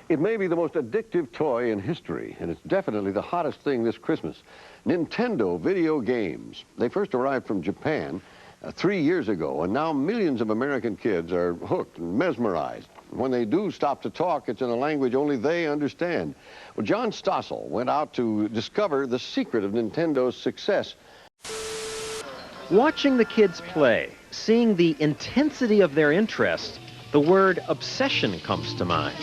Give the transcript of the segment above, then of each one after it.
It may be the most addictive toy in history, and it's definitely the hottest thing this Christmas. Nintendo video games. They first arrived from Japan 3 years ago, and now millions of American kids are hooked and mesmerized. When they do stop to talk, it's in a language only they understand. Well, John Stossel went out to discover the secret of Nintendo's success. Watching the kids play, seeing the intensity of their interest, the word obsession comes to mind.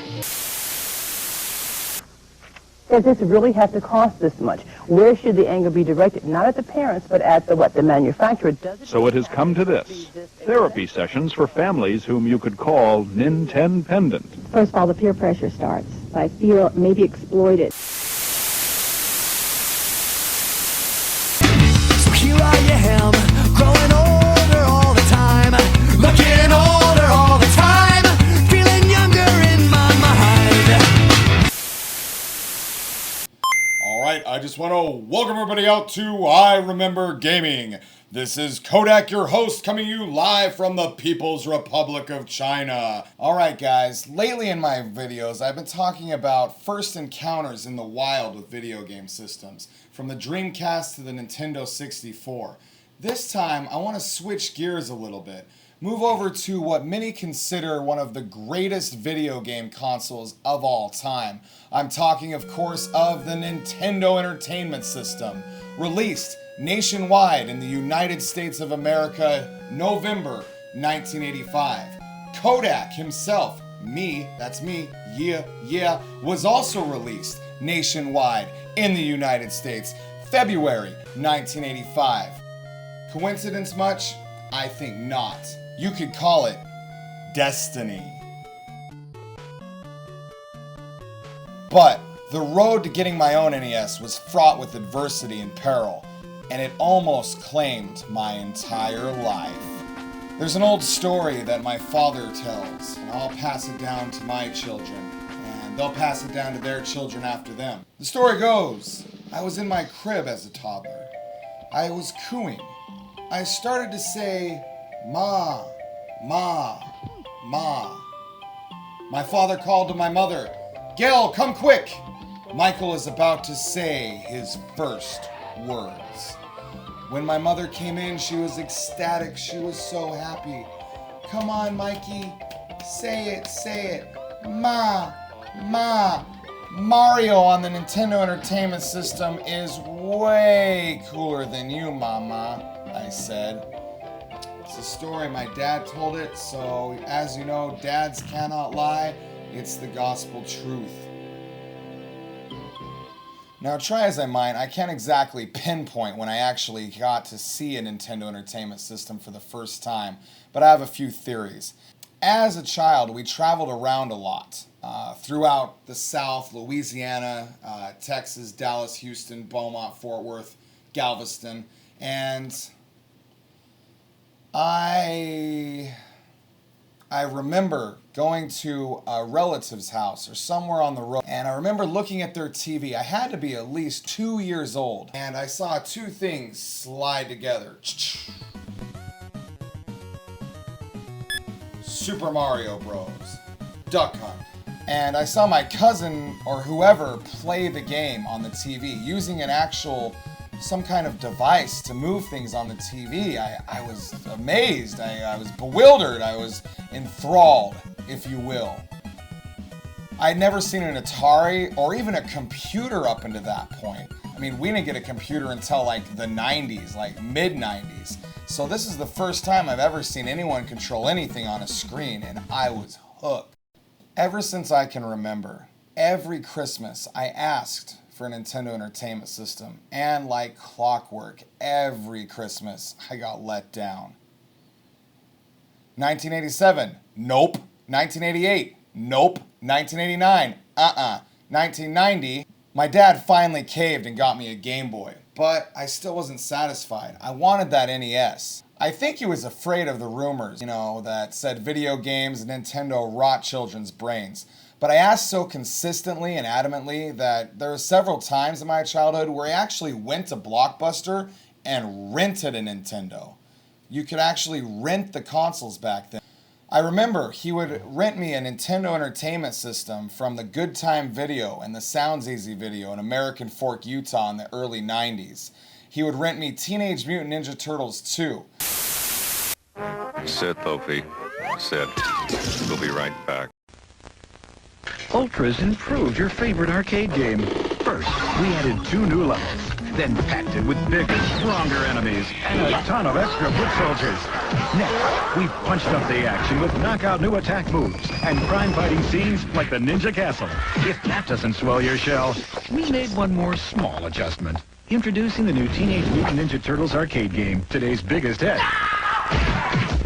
Does this really have to cost this much? Where should the anger be directed? Not at the parents, but at the manufacturer. So it has come to this. Therapy sessions for families whom you could call Nintendependent. First of all, the peer pressure starts. I feel maybe exploited. So here I am, growing older all the time, looking older all the time, feeling younger in my mind. Alright, I just want to welcome everybody out to I Remember Gaming. This is Kodak, your host, coming to you live from the People's Republic of China. Alright guys, lately in my videos I've been talking about first encounters in the wild with video game systems, from the Dreamcast to the Nintendo 64. This time I want to switch gears a little bit, move over to what many consider one of the greatest video game consoles of all time. I'm talking, of course, of the Nintendo Entertainment System, released nationwide in the United States of America, November 1985. Kodak himself, that's me, yeah, was also released nationwide in the United States, February 1985. Coincidence much? I think not. You could call it destiny. But the road to getting my own NES was fraught with adversity and peril, and it almost claimed my entire life. There's an old story that my father tells, and I'll pass it down to my children, and they'll pass it down to their children after them. The story goes, I was in my crib as a toddler. I was cooing. I started to say, Ma, Ma, Ma. My father called to my mother, Gail, come quick! Michael is about to say his first words. When my mother came in, she was ecstatic. She was so happy. Come on, Mikey. Say it. Ma, Ma. Mario on the Nintendo Entertainment System is way cooler than you, Mama, I said. It's a story. My dad told it, so as you know, dads cannot lie. It's the gospel truth. Now, try as I might, I can't exactly pinpoint when I actually got to see a Nintendo Entertainment System for the first time, but I have a few theories. As a child, we traveled around a lot, throughout the South, Louisiana, Texas, Dallas, Houston, Beaumont, Fort Worth, Galveston, and I remember going to a relative's house or somewhere on the road, and I remember looking at their TV. I had to be at least 2 years old, and I saw two things slide together. Super Mario Bros. Duck Hunt. And I saw my cousin or whoever play the game on the TV using an actual some kind of device to move things on the TV. I was amazed. I was bewildered. I was enthralled, if you will. I'd never seen an Atari or even a computer up until that point. I mean, we didn't get a computer until like the 90s, like mid-90s. So this is the first time I've ever seen anyone control anything on a screen, and I was hooked. Ever since I can remember, every Christmas I asked for a Nintendo Entertainment System, and like clockwork, every Christmas I got let down. 1987, nope. 1988, nope. 1989, 1990, my dad finally caved and got me a Game Boy, but I still wasn't satisfied. I wanted that NES. I think he was afraid of the rumors, that said video games and Nintendo rot children's brains. But I asked so consistently and adamantly that there were several times in my childhood where I actually went to Blockbuster and rented a Nintendo. You could actually rent the consoles back then. I remember he would rent me a Nintendo Entertainment System from the Good Time Video and the Sounds Easy Video in American Fork, Utah in the early 90s. He would rent me Teenage Mutant Ninja Turtles 2. Sit, Opie. Sit. We'll be right back. Ultra's improved your favorite arcade game. First, we added 2 new levels, then packed it with bigger, stronger enemies and a ton of extra foot soldiers. Next, we punched up the action with knockout new attack moves and crime-fighting scenes like the Ninja Castle. If that doesn't swell your shell, we made one more small adjustment. Introducing the new Teenage Mutant Ninja Turtles arcade game, today's biggest hit.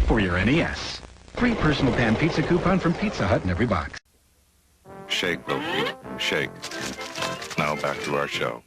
For your NES. Free personal pan pizza coupon from Pizza Hut in every box. Shake, Opie. Shake. Now back to our show.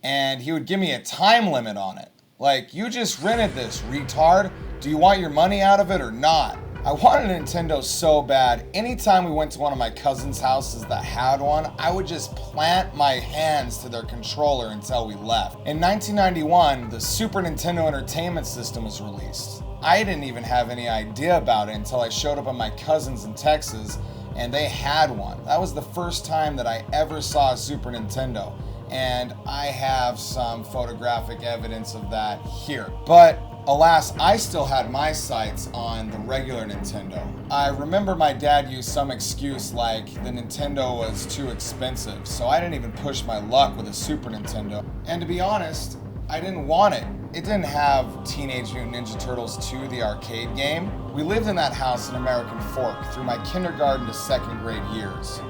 And he would give me a time limit on it. Like, you just rented this, retard. Do you want your money out of it or not? I wanted a Nintendo so bad. Anytime we went to one of my cousins' houses that had one, I would just plant my hands to their controller until we left. In 1991, the Super Nintendo Entertainment System was released. I didn't even have any idea about it until I showed up at my cousin's in Texas and they had one. That was the first time that I ever saw a Super Nintendo. And I have some photographic evidence of that here. But alas, I still had my sights on the regular Nintendo. I remember my dad used some excuse like the Nintendo was too expensive, so I didn't even push my luck with a Super Nintendo. And to be honest, I didn't want it. It didn't have Teenage Mutant Ninja Turtles 2, the arcade game. We lived in that house in American Fork through my kindergarten to 2nd grade years.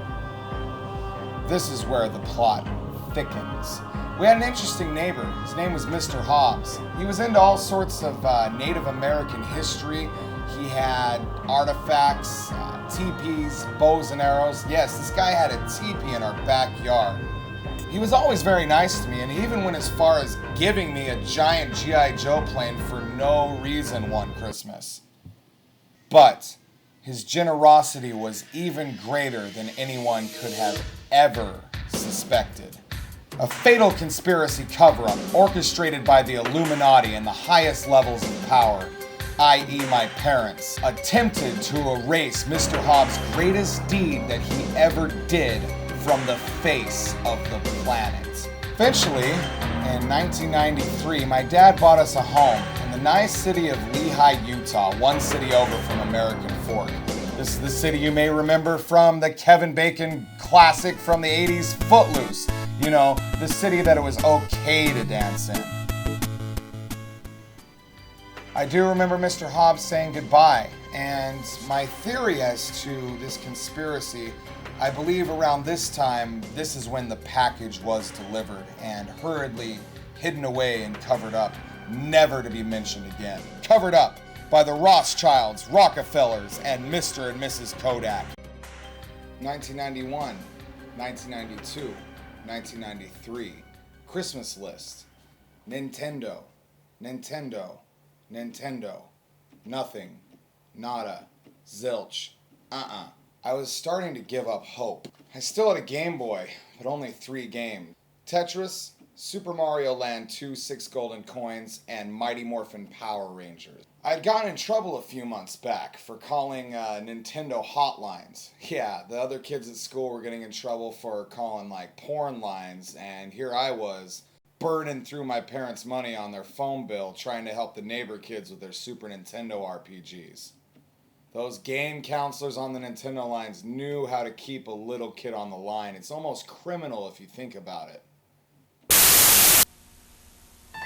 This is where the plot thickens. We had an interesting neighbor. His name was Mr. Hobbs. He was into all sorts of Native American history. He had artifacts, teepees, bows and arrows. Yes, this guy had a teepee in our backyard. He was always very nice to me, and he even went as far as giving me a giant G.I. Joe plane for no reason one Christmas. But his generosity was even greater than anyone could have ever suspected. A fatal conspiracy cover-up orchestrated by the Illuminati and the highest levels of power, i.e. my parents, attempted to erase Mr. Hobbs' greatest deed that he ever did from the face of the planet. Eventually, in 1993, my dad bought us a home in the nice city of Lehi, Utah, one city over from American Fork. This is the city you may remember from the Kevin Bacon classic from the 80s, Footloose. You know, the city that it was okay to dance in. I do remember Mr. Hobbs saying goodbye, and my theory as to this conspiracy, I believe around this time, this is when the package was delivered and hurriedly hidden away and covered up, never to be mentioned again. Covered up by the Rothschilds, Rockefellers, and Mr. and Mrs. Kodak. 1991, 1992, 1993. Christmas list. Nintendo, Nintendo, Nintendo. Nothing. Nada. Zilch. I was starting to give up hope. I still had a Game Boy, but only 3 games. Tetris, Super Mario Land 2 6 golden coins, and Mighty Morphin Power Rangers. I'd gotten in trouble a few months back for calling Nintendo hotlines. Yeah, the other kids at school were getting in trouble for calling like porn lines, and here I was, burning through my parents' money on their phone bill trying to help the neighbor kids with their Super Nintendo RPGs. Those game counselors on the Nintendo lines knew how to keep a little kid on the line. It's almost criminal if you think about it.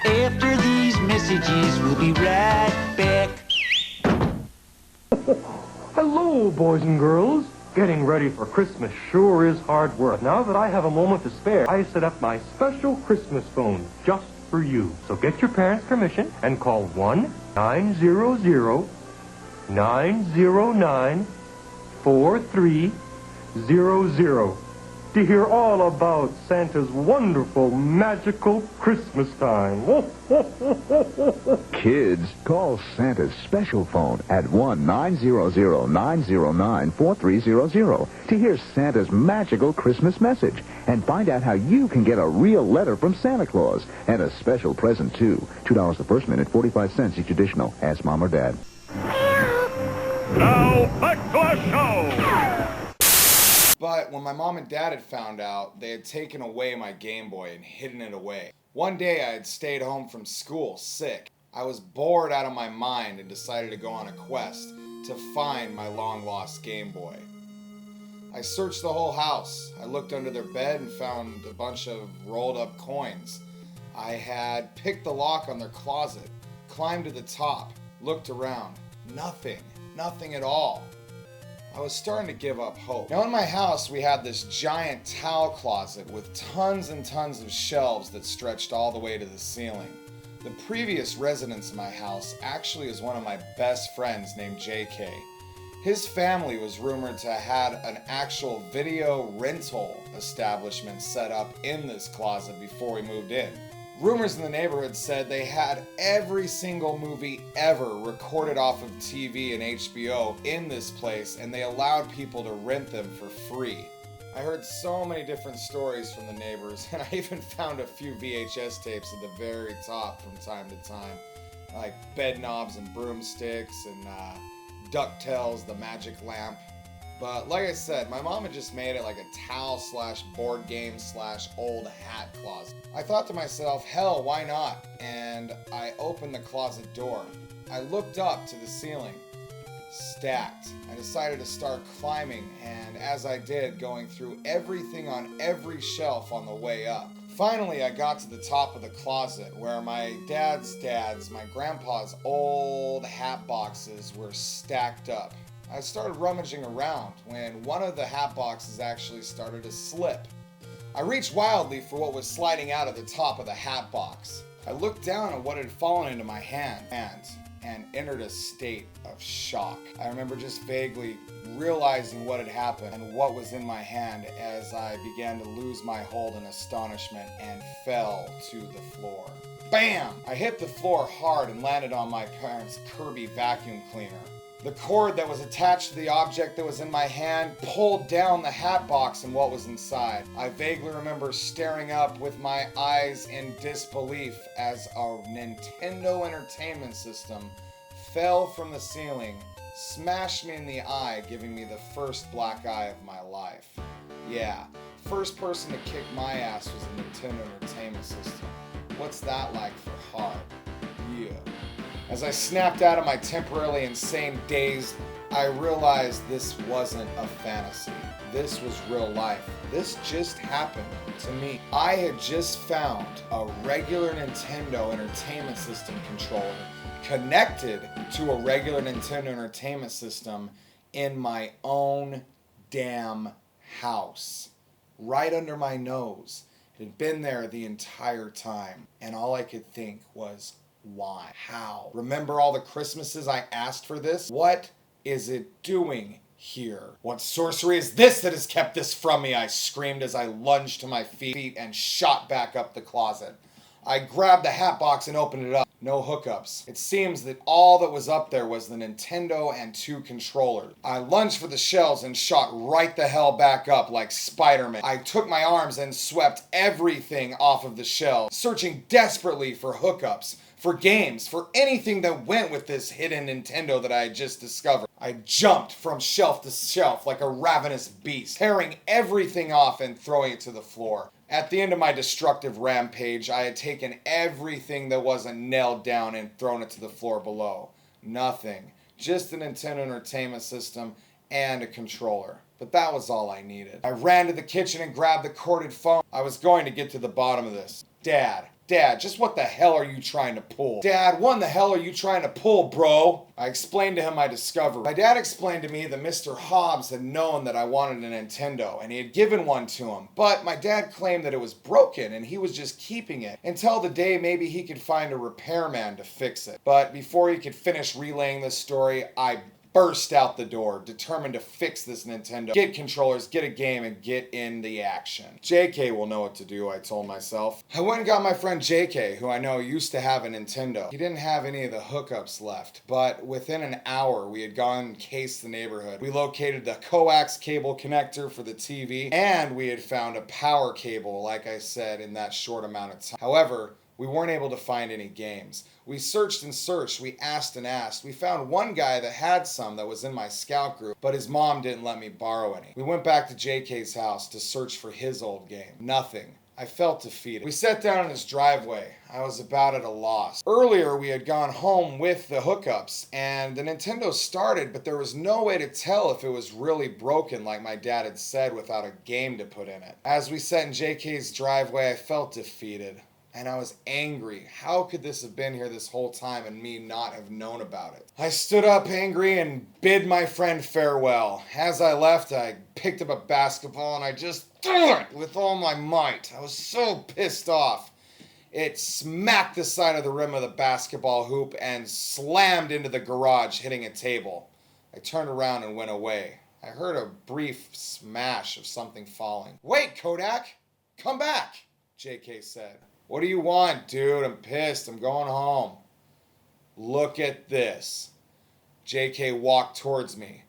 After these messages, we'll be right back. Hello, boys and girls. Getting ready for Christmas sure is hard work. Now that I have a moment to spare, I set up my special Christmas phone just for you. So get your parents' permission and call 1-900-909-4300 to hear all about Santa's wonderful, magical Christmas time. Kids, call Santa's special phone at 1-900-909-4300 to hear Santa's magical Christmas message and find out how you can get a real letter from Santa Claus and a special present, too. $2 the first minute, 45 cents each additional. Ask Mom or Dad. Now, back to our show! But when my mom and dad had found out, they had taken away my Game Boy and hidden it away. One day I had stayed home from school sick. I was bored out of my mind and decided to go on a quest to find my long-lost Game Boy. I searched the whole house. I looked under their bed and found a bunch of rolled-up coins. I had picked the lock on their closet, climbed to the top, looked around. Nothing at all. I was starting to give up hope. Now in my house we had this giant towel closet with tons and tons of shelves that stretched all the way to the ceiling. The previous residence of my house actually is one of my best friends named JK. His family was rumored to have had an actual video rental establishment set up in this closet before we moved in. Rumors in the neighborhood said they had every single movie ever recorded off of TV and HBO in this place, and they allowed people to rent them for free. I heard so many different stories from the neighbors, and I even found a few VHS tapes at the very top from time to time, like Bed Knobs and Broomsticks and DuckTales, The Magic Lamp. But like I said, my mom had just made it like a towel/board game/ old hat closet. I thought to myself, hell, why not? And I opened the closet door. I looked up to the ceiling. Stacked. I decided to start climbing, and as I did, going through everything on every shelf on the way up. Finally, I got to the top of the closet where my my grandpa's old hat boxes were stacked up. I started rummaging around when one of the hat boxes actually started to slip. I reached wildly for what was sliding out of the top of the hat box. I looked down at what had fallen into my hand and entered a state of shock. I remember just vaguely realizing what had happened and what was in my hand as I began to lose my hold in astonishment and fell to the floor. Bam! I hit the floor hard and landed on my parents' Kirby vacuum cleaner. The cord that was attached to the object that was in my hand pulled down the hat box and what was inside. I vaguely remember staring up with my eyes in disbelief as a Nintendo Entertainment System fell from the ceiling, smashed me in the eye, giving me the first black eye of my life. Yeah, first person to kick my ass was a Nintendo Entertainment System. What's that like for hard? Yeah. As I snapped out of my temporarily insane daze, I realized this wasn't a fantasy. This was real life. This just happened to me. I had just found a regular Nintendo Entertainment System controller connected to a regular Nintendo Entertainment System in my own damn house. Right under my nose. It had been there the entire time. And all I could think was, why? How? Remember all the Christmases I asked for this? What is it doing here? What sorcery is this that has kept this from me? I screamed as I lunged to my feet and shot back up the closet. I grabbed the hat box and opened it up. No hookups. It seems that all that was up there was the Nintendo and 2 controllers. I lunged for the shelves and shot right the hell back up like Spider-Man. I took my arms and swept everything off of the shelves, searching desperately for hookups, for games, for anything that went with this hidden Nintendo that I had just discovered. I jumped from shelf to shelf like a ravenous beast, tearing everything off and throwing it to the floor. At the end of my destructive rampage, I had taken everything that wasn't nailed down and thrown it to the floor below. Nothing. Just the Nintendo Entertainment System and a controller. But that was all I needed. I ran to the kitchen and grabbed the corded phone. I was going to get to the bottom of this. Dad, just what the hell are you trying to pull? Dad, what in the hell are you trying to pull, bro? I explained to him my discovery. My dad explained to me that Mr. Hobbs had known that I wanted a Nintendo, and he had given one to him. But my dad claimed that it was broken, and he was just keeping it until the day maybe he could find a repairman to fix it. But before he could finish relaying this story, I burst out the door, determined to fix this Nintendo, get controllers, get a game, and get in the action. JK will know what to do, I told myself. I went and got my friend JK, who I know used to have a Nintendo. He didn't have any of the hookups left, but within an hour, we had gone and cased the neighborhood. We located the coax cable connector for the TV, and we had found a power cable, like I said, in that short amount of time. However, We weren't able to find any games. We searched and searched, we asked and asked. We found one guy that had some that was in my scout group, but his mom didn't let me borrow any. We went back to JK's house to search for his old game. Nothing. I felt defeated. We sat down in his driveway. I was about at a loss. Earlier, we had gone home with the hookups, and the Nintendo started, but there was no way to tell if it was really broken like my dad had said without a game to put in it. As we sat in JK's driveway, I felt defeated. And I was angry. How could this have been here this whole time and me not have known about it? I stood up angry and bid my friend farewell. As I left, I picked up a basketball and I just threw it with all my might. I was so pissed off. It smacked the side of the rim of the basketball hoop and slammed into the garage, hitting a table. I turned around and went away. I heard a brief smash of something falling. "Wait, Kodak! Come back!" JK said. "What do you want, dude? I'm pissed. I'm going home." "Look at this." JK walked towards me.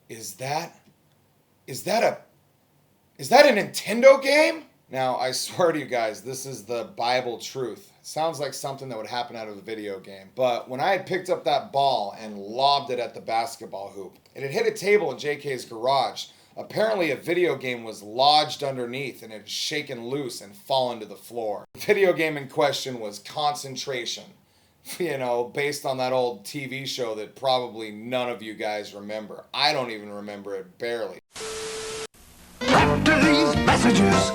Is that a Nintendo game? Now, I swear to you guys, this is the Bible truth. It sounds like something that would happen out of a video game. But when I had picked up that ball and lobbed it at the basketball hoop, it had hit a table in JK's garage. Apparently a video game was lodged underneath and it had shaken loose and fallen to the floor. The video game in question was Concentration. You know, based on that old TV show that probably none of you guys remember. I don't even remember it, barely. After these messages,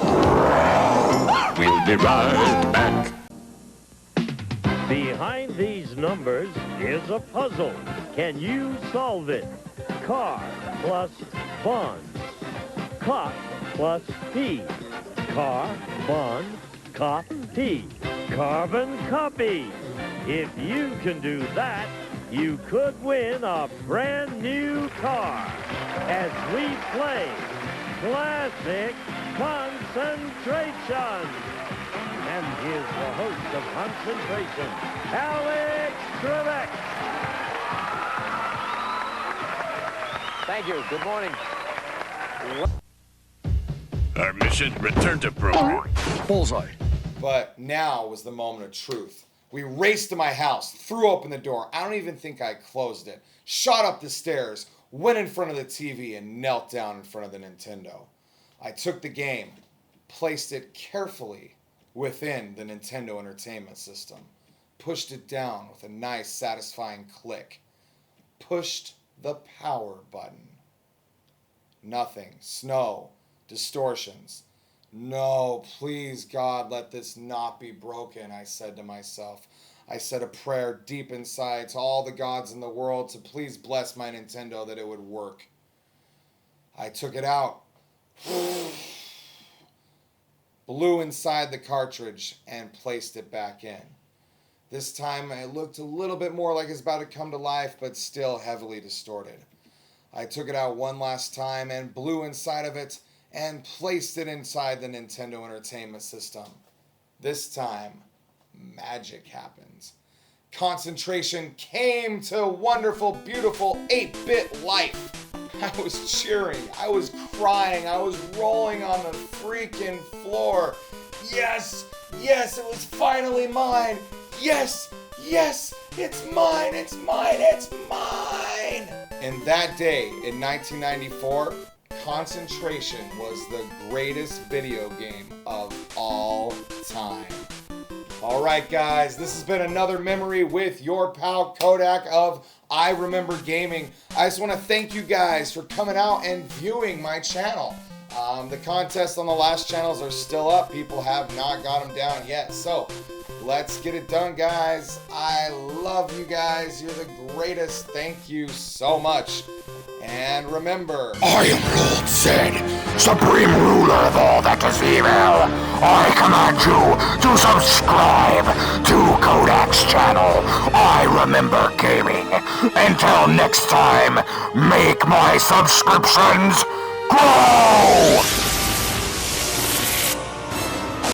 we'll be right back. Behind these numbers is a puzzle. Can you solve it? Car plus bond. Cop plus P. Car, bond, cop, P. Carbon copy. If you can do that, you could win a brand new car as we play Classic Concentration. And here's the host of Concentration, Alex Trebek. Thank you. Good morning. Our mission, return to program. Bullseye. But now was the moment of truth. We raced to my house, threw open the door. I don't even think I closed it. Shot up the stairs, went in front of the TV, and knelt down in front of the Nintendo. I took the game, placed it carefully within the Nintendo Entertainment System, pushed it down with a nice, satisfying click, pushed the power button. Nothing. Snow. Distortions. No, please, God, let this not be broken, I said to myself. I said a prayer deep inside to all the gods in the world to please bless my Nintendo that it would work. I took it out, blew inside the cartridge, and placed it back in. This time it looked a little bit more like it's about to come to life, but still heavily distorted. I took it out one last time and blew inside of it and placed it inside the Nintendo Entertainment System. This time, magic happens. Concentration came to wonderful, beautiful 8-bit life. I was cheering, I was crying, I was rolling on the freaking floor. Yes, yes, it was finally mine. Yes, yes, it's mine, it's mine, it's mine. And that day in 1994, Concentration was the greatest video game of all time. All right, guys, this has been another memory with your pal Kodak of I Remember Gaming. I just want to thank you guys for coming out and viewing my channel. The contests on the last channels are still up. People have not got them down yet. So let's get it done, guys. I love you guys. You're the greatest. Thank you so much. And remember, I am Lord Zed, supreme ruler of all that is evil. I command you to subscribe to Kodak's channel. I Remember Gaming. Until next time, make my subscriptions grow!